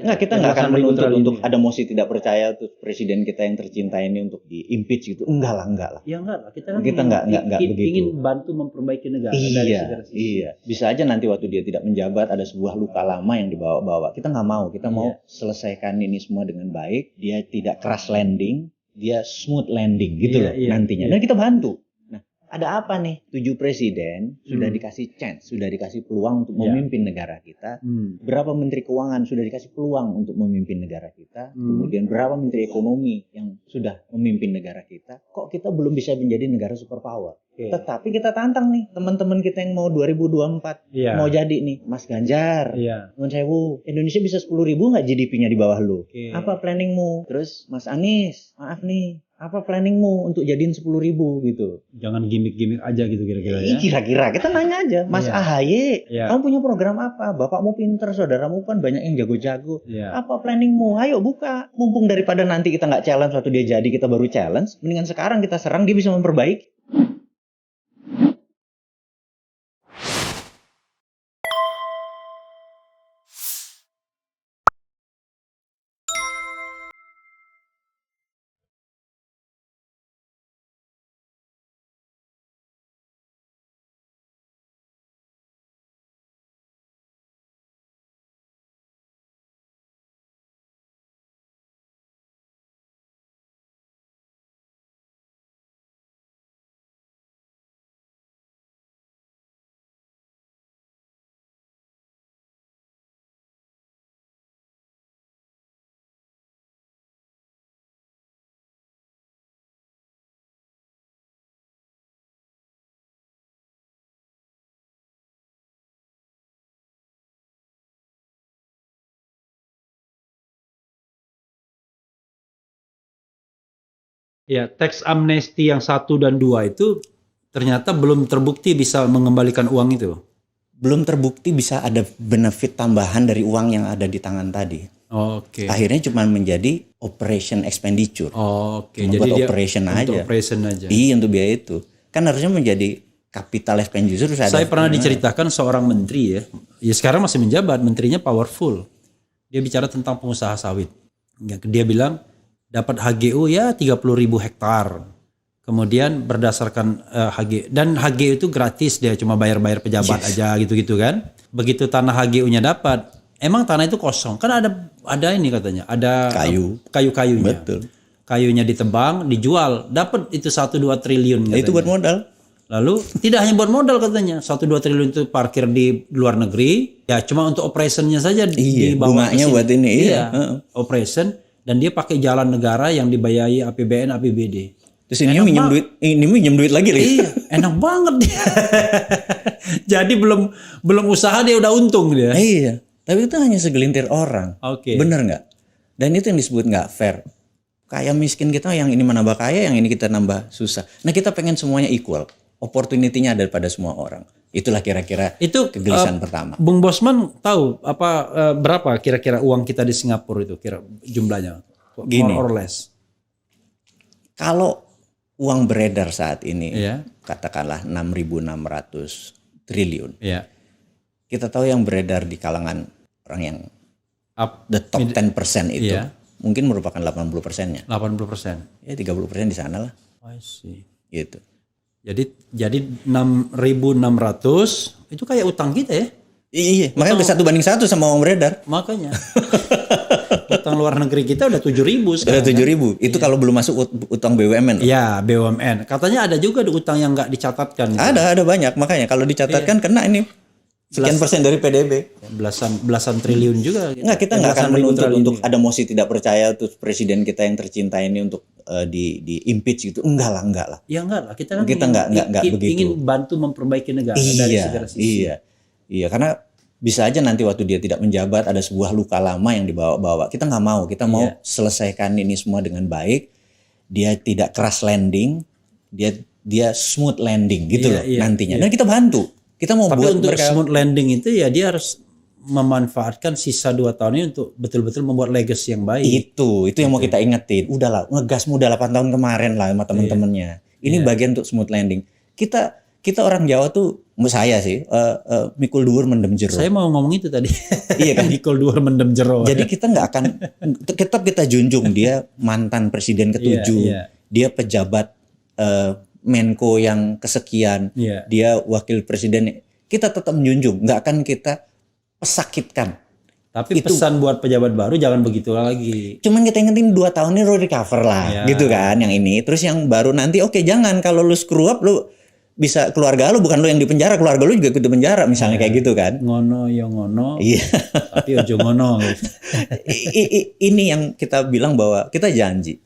Enggak, kita nggak akan menuntut untuk ada mosi tidak percaya terus presiden kita yang tercinta ini untuk di-impeach gitu. Enggak lah. Ya enggak lah, kita nggak begitu. Ingin bantu memperbaiki negara dari segala sisi. Iya. Bisa aja nanti waktu dia tidak menjabat ada sebuah luka lama yang dibawa-bawa. Kita nggak mau. Kita mau selesaikan ini semua dengan baik. Dia tidak crash landing, dia smooth landing gitu loh nantinya. Dan kita bantu. Ada apa nih? 7 presiden sudah dikasih chance, sudah dikasih peluang untuk memimpin negara kita. Berapa menteri keuangan sudah dikasih peluang untuk memimpin negara kita. Kemudian berapa menteri ekonomi yang sudah memimpin negara kita. Kok kita belum bisa menjadi negara superpower? Tetapi kita tantang nih teman-teman kita yang mau 2024 mau jadi nih, Mas Ganjar. Nuwun sewu, Indonesia bisa 10.000 nggak GDP-nya di bawah lu? Apa planningmu? Terus Mas Anies, maaf nih, apa planningmu untuk jadiin 10.000 gitu? Jangan gimmick-gimmick aja gitu kira-kira ya. Kira-kira kita nanya aja, Mas AHY, kamu punya program apa? Bapakmu pinter, saudaramu kan banyak yang jago-jago. Apa planningmu? Ayo buka. Mumpung daripada nanti kita nggak challenge waktu dia jadi kita baru challenge, mendingan sekarang kita serang dia bisa memperbaiki. Ya, teks amnesti yang 1 dan 2 itu ternyata belum terbukti bisa mengembalikan uang itu. Belum terbukti bisa ada benefit tambahan dari uang yang ada di tangan tadi. Akhirnya cuma menjadi operation expenditure. Jadi dia operation aja. Iya, untuk biaya itu. Kan harusnya menjadi capital expenditure. Saya pernah diceritakan seorang menteri ya sekarang masih menjabat, menterinya powerful. Dia bicara tentang pengusaha sawit. Dia bilang dapat HGU ya 30.000 hektar. Kemudian berdasarkan HG, dan HGU itu gratis, dia cuma bayar-bayar pejabat aja gitu-gitu kan. Begitu tanah HGU-nya dapat, emang tanah itu kosong. Kan ada ini katanya, ada kayu-kayunya. Betul. Kayunya ditebang, dijual, dapat itu 1-2 triliun katanya. Itu buat modal. Lalu tidak hanya buat modal katanya, 1-2 triliun itu parkir di luar negeri, ya cuma untuk operationnya saja dibawa bunganya buat ini. Operation, dan dia pakai jalan negara yang dibayari APBN, APBD. Terus ini minjem duit lagi. Iya, enak banget dia. Jadi belum usaha dia udah untung dia. Iya, tapi itu hanya segelintir orang. Bener nggak? Dan itu yang disebut nggak fair. Kaya miskin kita yang ini menambah kaya, yang ini kita nambah susah. Nah, kita pengen semuanya equal. Opportunity-nya ada pada semua orang. Itulah kira-kira itu kegelisahan pertama. Bung Bosman tahu berapa kira-kira uang kita di Singapura itu jumlahnya? Gini, more or less. Kalau uang beredar saat ini katakanlah 6.600 triliun. Kita tahu yang beredar di kalangan orang yang the top 10% itu mungkin merupakan 80%-nya. 80%. Ya 30% di sana lah. I see. Gitu. Jadi 6.600 itu kayak utang kita ya. Iya, makanya udah 1:1 sama uang beredar. Makanya. Utang luar negeri kita udah 7.000 sekarang. Udah 7.000. Itu kalau belum masuk utang BUMN. Iya, BUMN. Katanya ada juga utang yang nggak dicatatkan. Ada banyak. Makanya kalau dicatatkan kena ini sekian persen dari PDB. Belasan triliun juga. Enggak, kita nggak akan menuntut untuk ada mosi tidak percaya terus presiden kita yang tercinta ini untuk di impeach gitu. Enggak lah. Ya enggak lah. Kita nggak begitu. Ingin bantu memperbaiki negara dari segala sisi. Iya, karena bisa aja nanti waktu dia tidak menjabat ada sebuah luka lama yang dibawa-bawa. Kita nggak mau. Kita mau selesaikan ini semua dengan baik. Dia tidak crash landing, dia smooth landing gitu loh nantinya. Dan kita bantu. Kita mau buat untuk smooth landing itu ya dia harus memanfaatkan sisa 2 tahun ini untuk betul-betul membuat legacy yang baik. Itu yang mau kita ingetin. Udahlah, ngegas muda 8 tahun kemarin lah sama temen-temennya. Ini bagian untuk smooth landing. Kita orang Jawa tuh saya sih mikul dhuwur mendem jero. Saya mau ngomong itu tadi. Iya kan? Mikul dhuwur mendem jero. Jadi kita nggak akan tetap kita junjung dia mantan presiden ke-7. Dia pejabat Menko yang kesekian, dia wakil presiden, kita tetap menjunjung, nggak akan kita pesakitkan. Tapi pesan buat pejabat baru jangan begitu lagi. Cuman kita ingetin 2 tahun ini lo recover lah, gitu kan, yang ini. Terus yang baru nanti, oke, jangan kalau lu screw up, lu bisa keluarga lu, bukan lu yang di penjara, keluarga lu juga ikut di penjara, misalnya kayak gitu kan. Ngono ya ngono. Iya. Tapi ojo ngono. Ini yang kita bilang bahwa kita janji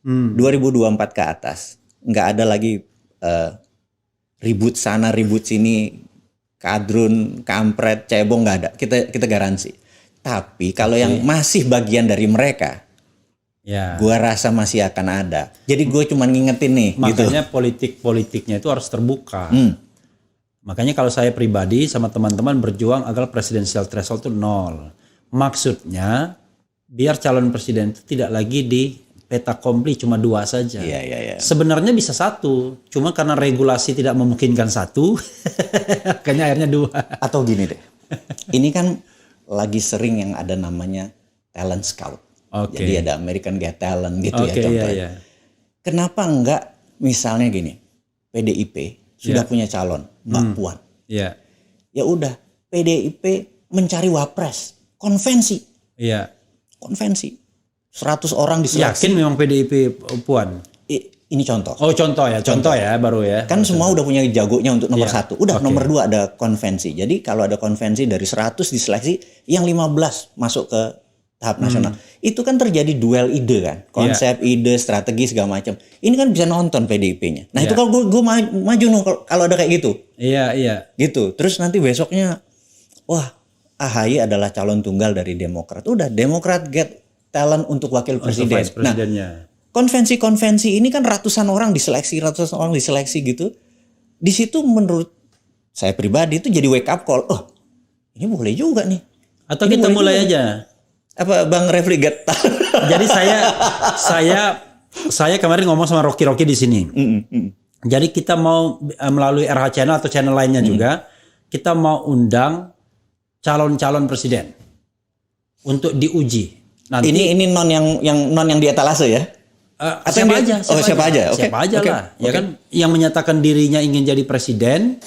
2024 ke atas. Nggak ada lagi ribut sana ribut sini, kadrun, kampret, cebong, nggak ada. Kita garansi. Tapi kalau yang masih bagian dari mereka, gua rasa masih akan ada. Jadi gue cuma ngingetin nih. Makanya gitu. politiknya itu harus terbuka. Makanya kalau saya pribadi sama teman-teman berjuang agar presidensial threshold itu 0. Maksudnya biar calon presiden itu tidak lagi di peta kompli cuma 2 saja. Iya. Sebenarnya bisa 1, cuma karena regulasi tidak memungkinkan 1, makanya akhirnya 2. Atau gini deh, ini kan lagi sering yang ada namanya talent scout. Jadi ada American Got Talent gitu ya contohnya. Kenapa enggak misalnya gini, PDIP sudah punya calon, Mbak Puan. Ya udah, PDIP mencari wapres, konvensi. Konvensi. 100 orang diseleksi. Yakin memang PDIP Puan? Ini contoh. Oh contoh ya baru ya. Kan semua udah punya jagonya untuk nomor 1. Udah nomor 2 ada konvensi. Jadi kalau ada konvensi dari 100 diseleksi, yang 15 masuk ke tahap nasional. Itu kan terjadi duel ide kan. Konsep, ide, strategi segala macam. Ini kan bisa nonton PDIP-nya. Nah itu kalau gue maju kalau ada kayak gitu. Iya. Gitu. Terus nanti besoknya, wah AHY adalah calon tunggal dari Demokrat. Udah, Demokrat get talent untuk wakil presiden. Nah, konvensi-konvensi ini kan ratusan orang diseleksi gitu. Di situ menurut saya pribadi itu jadi wake up call. Oh, ini boleh juga nih. Atau ini kita mulai aja. Apa Bang Refli get talent? Jadi saya kemarin ngomong sama Rocky di sini. Jadi kita mau melalui RH Channel atau channel lainnya juga, kita mau undang calon-calon presiden untuk diuji. Nanti, ini non yang di etalase ya? Siapa aja? Siapa aja lah. Ya kan, yang menyatakan dirinya ingin jadi presiden.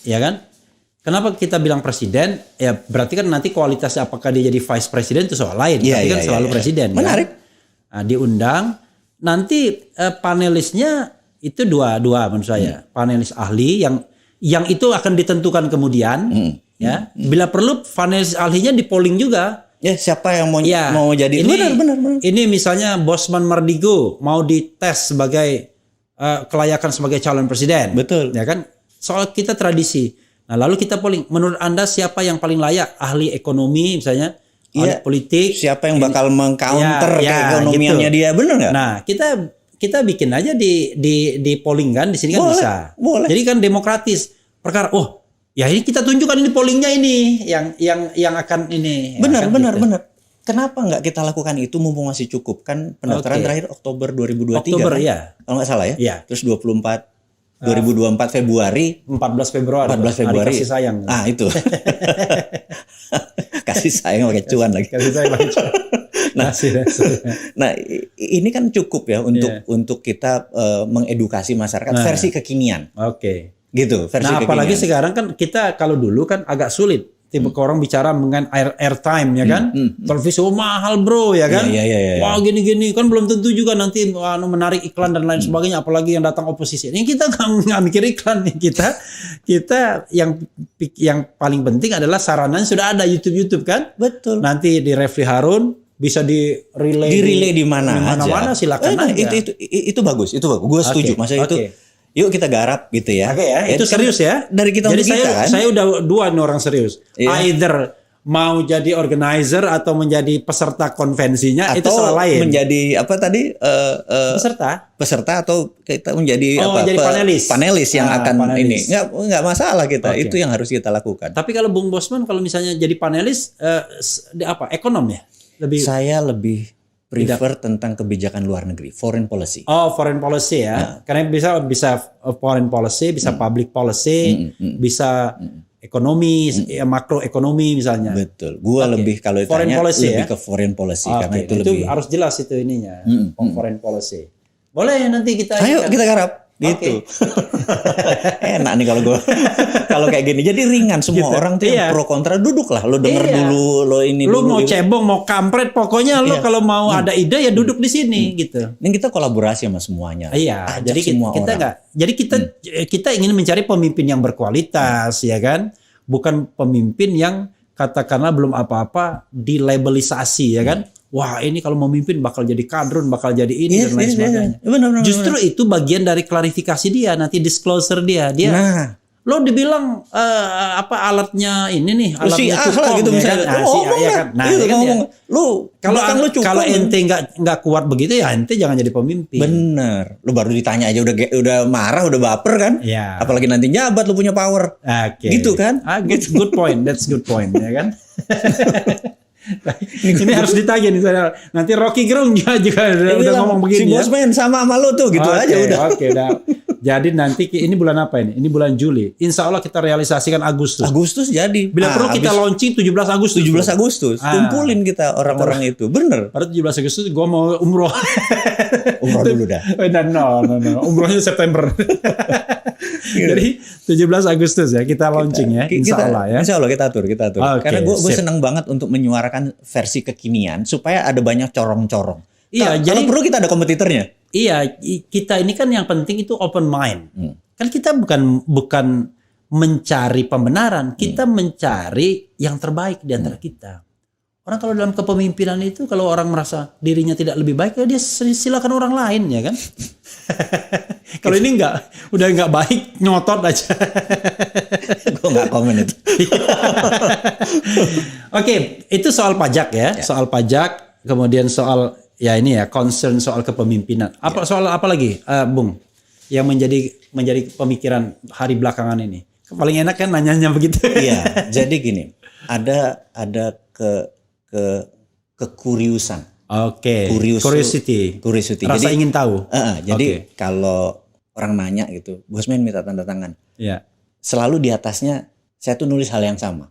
Ya kan? Kenapa kita bilang presiden? Ya berarti kan nanti kualitasnya apakah dia jadi vice presiden itu soal lain. Tapi kan selalu presiden. Menarik. Kan? Nah, diundang. Nanti panelisnya itu dua menurut saya. Panelis ahli yang itu akan ditentukan kemudian. Ya, bila perlu panelis ahlinya di polling juga. Ya, siapa yang mau jadi benar. Ini misalnya Bosman Mardigo mau dites sebagai kelayakan sebagai calon presiden. Betul. Ya kan? Soal kita tradisi. Nah, lalu kita polling. Menurut Anda siapa yang paling layak? Ahli ekonomi misalnya, ahli politik. Siapa yang bakal mengcounter keekonomiannya gitu. Dia, benar nggak? Nah, kita bikin aja di polling kan, di sini kan bisa. Boleh. Jadi kan demokratis. Perkara ya ini kita tunjukkan ini pollingnya ini yang akan ini. Benar. Kenapa nggak kita lakukan itu mumpung masih cukup kan pendaftaran terakhir Oktober 2023 Oktober kan? Ya. Kalau nggak salah ya. Iya. Terus 2024 Februari. 14 Februari. Kasih sayang. Itu. Kasih sayang pakai cuan lagi. Kasih sayang pakai cuan. Nah, ini kan cukup ya untuk kita mengedukasi masyarakat versi kekinian. Gitu, versi kekinian. Apalagi sekarang kan kita kalau dulu kan agak sulit tipe orang bicara mengenai airtime ya kan, televisi mahal bro ya kan, wah gini kan belum tentu juga nanti menarik iklan dan lain sebagainya, apalagi yang datang oposisi. Ini kita nggak mikir iklan nih, kita yang paling penting adalah sarananya sudah ada YouTube kan, betul. Nanti di Refli Harun bisa di relay di mana-mana silakan aja. Itu bagus, gue setuju. Maksudnya itu. Yuk kita garap gitu ya. Itu serius ya. Dari kita Jadi kan. Saya udah 2 nih orang serius. Either mau jadi organizer atau menjadi peserta konvensinya, atau itu soal lain. Menjadi apa tadi? Peserta atau kita menjadi jadi panelis yang akan ini. Nggak masalah kita. Itu yang harus kita lakukan. Tapi kalau Bung Bosman kalau misalnya jadi panelis apa? Ekonom ya? Saya lebih prefer tentang kebijakan luar negeri, foreign policy. Oh, foreign policy ya. Karena bisa foreign policy, bisa public policy, bisa ekonomi, makroekonomi misalnya. Betul. Gua lebih kalau ditanya lebih ke foreign policy karena itu lebih harus jelas itu ininya. Foreign policy. Boleh nanti kita Ayo kita garap. Gitu. Enak nih kalau gue kalau kayak gini. Jadi ringan semua orang tuh yang pro kontra duduklah. Lo denger dulu, lo ini lo dulu. Mau cebong, mau kampret, pokoknya lo kalau mau ada ide ya duduk di sini gitu. Dan kita kolaborasi sama semuanya. Iya. Jadi kita nggak. Jadi kita ingin mencari pemimpin yang berkualitas, ya kan? Bukan pemimpin yang katakanlah belum apa-apa dilabelisasi, ya kan? Wah, ini kalau memimpin bakal jadi kadrun, bakal jadi ini dan lain sebagainya. Benar, Justru itu bagian dari klarifikasi dia, nanti disclosure dia. Lo dibilang alatnya ini nih, alatnya cukup gitu misalnya. Kan? Nah, kalau ente nggak kuat begitu ya ente jangan jadi pemimpin. Bener. Lo baru ditanya aja udah marah, udah baper kan? Ya. Apalagi nanti jabat lo punya power. Gitu kan? Good point. That's good point, ya kan? Ini harus ditagih nih saya. Nanti Rocky Gerung juga udah ngomong begini. Si Bosman sama lo tuh gitu aja udah. Udah. Jadi nanti ini bulan apa ini? Ini bulan Juli. Insya Allah kita realisasikan Agustus. Agustus jadi. Bila perlu kita launching 17 Agustus. 17 Agustus. Kumpulin kita orang-orang itu. Bener. Pada 17 Agustus gue mau umroh. Umroh dulu dah. No. Umrohnya September. Jadi 17 Agustus ya kita launching ya. Insya Allah ya. Insya Allah kita atur. Karena gue seneng banget untuk menyuarakan versi kekinian supaya ada banyak corong-corong. Iya, jadi perlu kita ada kompetitornya. Iya, kita ini kan yang penting itu open mind. Kan kita bukan mencari pembenaran, kita mencari yang terbaik di antara kita. Orang kalau dalam kepemimpinan itu kalau orang merasa dirinya tidak lebih baik, ya dia silakan orang lain, ya kan? Kalau ini udah nggak baik, nyotot aja. Gue nggak komen itu. Oke, itu soal pajak ya, soal pajak, kemudian soal ya ini ya concern soal kepemimpinan. Soal apa lagi, Bung? Yang menjadi pemikiran hari belakangan ini. Paling enak kan nanyanya begitu. Iya, jadi gini, ada kekuriusan. Oke. Curiosity. Rasa ingin tahu. Jadi kalau orang nanya gitu, Bosman minta tanda tangan. Iya. Selalu di atasnya saya tuh nulis hal yang sama.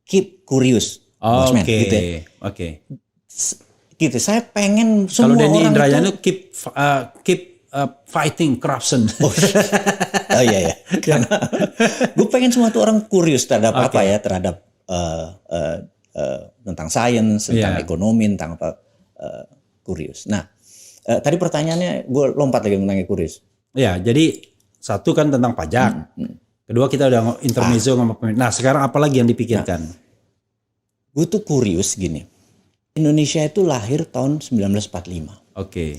Keep curious, Bosman. Gitu ya. Oke. Gitu. Saya pengen semua kalau orang Indrayana keep fighting corruption. Oh iya. Karena gue pengen semua tuh orang curious terhadap apa ya, terhadap tentang sains, tentang ekonomi, tentang apa, curious. Nah, tadi pertanyaannya gue lompat lagi tentang curious. Ya, jadi satu kan tentang pajak. Kedua kita udah intermezzo ngomong. Nah, sekarang apa lagi yang dipikirkan? Gue tuh curious gini. Indonesia itu lahir tahun 1945. Oke.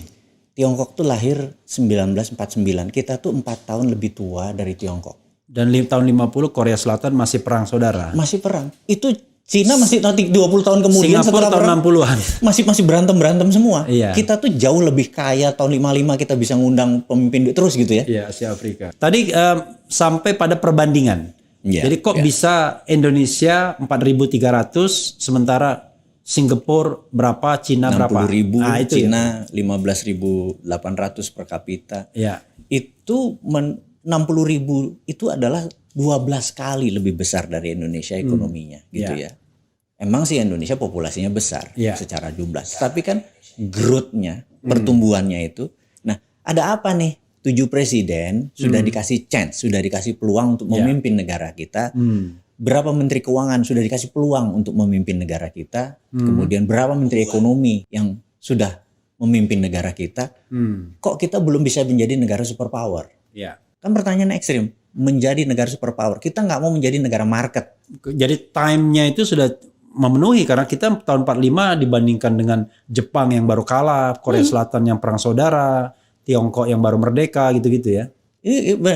Tiongkok tuh lahir 1949. Kita tuh 4 tahun lebih tua dari Tiongkok. Dan tahun 50 Korea Selatan masih perang saudara. Masih perang. Itu Cina masih nanti 20 tahun kemudian Singapura setelah tahun 60-an. Masih berantem semua. Iya. Kita tuh jauh lebih kaya, tahun 55 kita bisa ngundang pemimpin terus gitu ya. Iya, Asia Afrika. Tadi sampai pada perbandingan. Jadi kok bisa Indonesia 4.300 sementara Singapura berapa, Cina berapa? 60.000, Cina 15.800 per kapita. Iya. Itu 60.000 itu adalah 12 kali lebih besar dari Indonesia ekonominya gitu ya. Emang sih Indonesia populasinya besar secara jumlah. Tapi kan growth-nya, pertumbuhannya itu. Nah, ada apa nih? 7 presiden sudah dikasih chance, sudah dikasih peluang untuk memimpin negara kita. Berapa menteri keuangan sudah dikasih peluang untuk memimpin negara kita. Kemudian berapa menteri ekonomi yang sudah memimpin negara kita. Kok kita belum bisa menjadi negara superpower? Kan pertanyaan ekstrim. Menjadi negara superpower. Kita nggak mau menjadi negara market. Jadi time-nya itu sudah memenuhi karena kita tahun 45 dibandingkan dengan Jepang yang baru kalah, Korea Selatan yang perang saudara, Tiongkok yang baru merdeka gitu-gitu ya.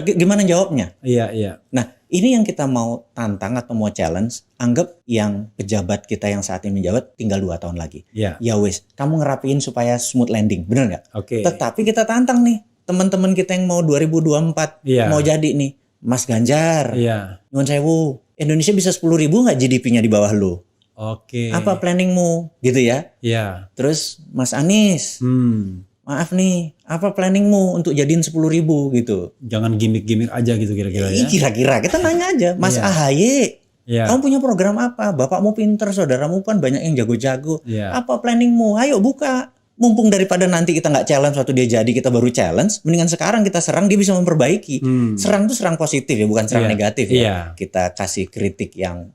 Gimana jawabnya? Iya. Nah, ini yang kita mau tantang atau mau challenge. Anggap yang pejabat kita yang saat ini menjabat tinggal 2 tahun lagi. Ya wes, kamu ngerapiin supaya smooth landing, bener nggak? Oke. Tetapi kita tantang nih teman-teman kita yang mau 2024 mau jadi nih. Mas Ganjar, Nyuwun sewu, Indonesia bisa 10.000 nggak GDP-nya di bawah lo? Oke. Apa planningmu gitu ya. Ya. Terus Mas Anies, maaf nih, apa planningmu untuk jadiin 10.000 gitu. Jangan gimmick-gimmick aja gitu kira-kira ya. Kira-kira kita nanya aja, Mas AHY, kamu punya program apa? Bapakmu pinter, saudaramu kan banyak yang jago-jago. Apa planningmu? Ayo buka. Mumpung daripada nanti kita nggak challenge waktu dia jadi kita baru challenge, mendingan sekarang kita serang, dia bisa memperbaiki. Serang tuh serang positif ya, bukan serang negatif ya. Kita kasih kritik yang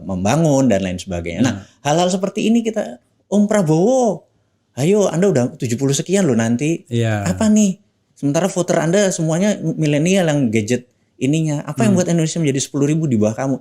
membangun dan lain sebagainya. Nah, hal-hal seperti ini kita, Om Prabowo, ayo Anda udah 70 sekian loh nanti. Apa nih? Sementara voter Anda semuanya milenial yang gadget ininya. Apa yang buat Indonesia menjadi 10.000 di bawah kamu?